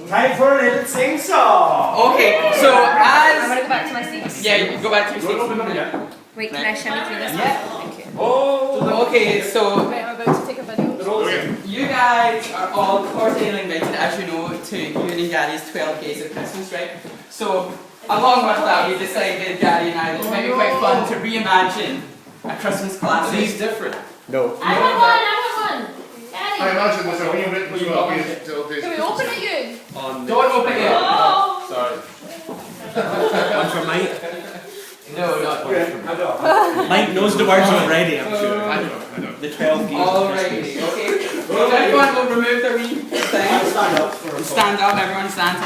Time for a little sing song. Okay, so I'm as gonna go back to my seats. yeah, you go back to your seats. Wait, can I shimmy through this? Yeah. Thank you. Oh, okay, so Wait, I'm about to take a video. you guys are all cordially invited, as you know, to Uni Daddy's 12 Days of Christmas, right? So, along with that, we decided, Daddy and I, that it might be quite fun to reimagine a Christmas classic. These different. No. I want one. Daddy. I imagine there's a wee written as well. Can we open it, you? Don't open it. Oh! Sorry. One for Mike. No, not one. Mike knows the words already, I'm sure. I know. The 12 games of Alrighty, Christmas. okay. So everyone will remove the wee thing. Stand up for a Stand up, everyone stand.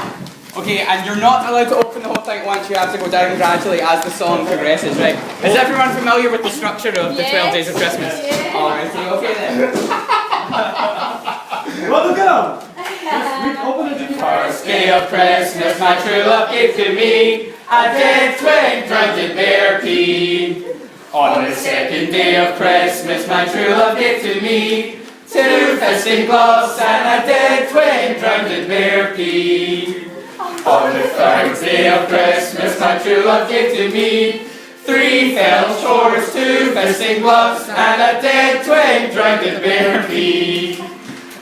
Okay, and you're not allowed to open the whole thing once, you have to go down gradually as the song progresses, right? Is everyone familiar with the structure of the 12 Days of Christmas? Yes. Alrighty, okay then. Well, look at them. Open it to me. First day of Christmas, my true love gave to me a dead twin drowned in their pee. On the second day of Christmas, my true love gave to me 2 fisting gloves and a dead twin drowned in their pee. On the third day of Christmas, my true love gave to me 3 fell chores, 2 fisting gloves and a dead twin drowned in their pee.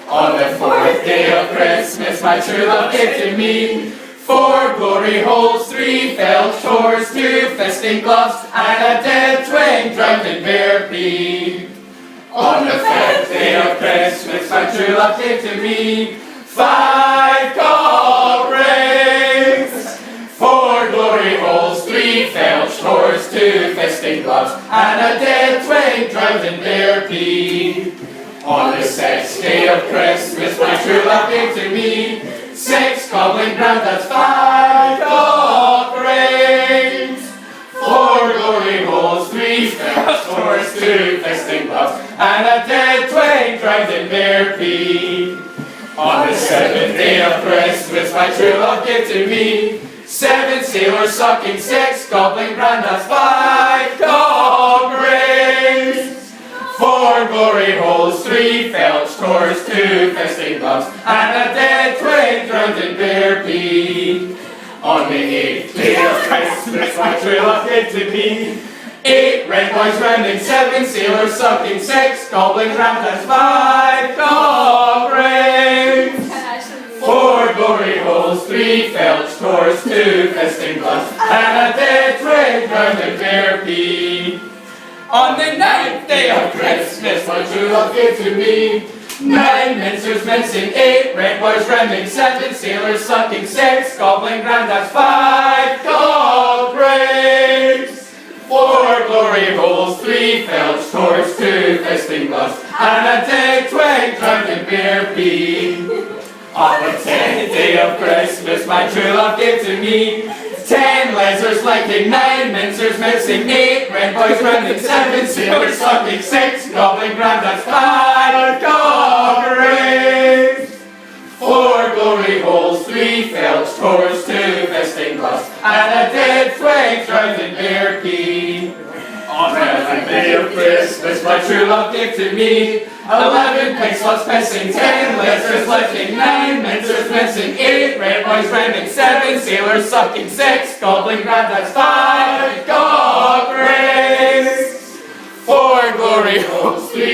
On the 4th day of Christmas, my true love gave to me 4 glory holes, 3 fell chores, 2 fisting gloves, and a dead twin drowned in bear pee. On the 5th day of Christmas, my true love gave to me 5 cock rings, 4 glory holes, 3 fell chores, 2 fisting gloves, and a dead twin drowned in bear pee. On the 6th day of Christmas, my true love gave to me 6 goblin granddads, 5 cock rings, 4 glory holes, 3 fell chores, 2 fisting gloves, and a dead twin drowned in bear pee. On the 7th day of Christmas, my true love gave to me 7 sailors sucking, 6 goblin granddads, 5 cock rings, 4 glory holes, 3 felch chores, 2 fisting gloves, and a dead twin drowned in bear pee. On the 8th day of Christmas, my true love gave to me 8 red boys rounding, 7 sailors sucking, 6 goblin granddads, 5 cock rings, 4 glory holes, 3 felch chores, 2 fisting gloves, and a dead twin drowned in bear pee. On the 9th day of Christmas, my true love gave to me 9 mincers mincing, 8 red boys rounding, 7 sailors sucking, 6 goblin granddads, 5 cock rings, 4 glory holes, 3 felch chores, 2 fisting gloves, and a dead twin drowned in bear pee. On the 10th day of Christmas, my true love gave to me 10 lasers liking, 9 mincers missing, 8 red boys rounding, 7 sailors sucking, 6 goblin granddads, 5 cock rings, 4 glory holes, 3 felch chores, 2 fisting gloves, and a dead twin drowned in bear pee. On the 11th day of Christmas, my true love gave to me 11 pig sluts pissing, 10 lasers licking, 9 mincers missing, 8 red boys rounding, 7 sailors sucking, 6 goblin granddads, 5 cock rings, 4 glory holes, 3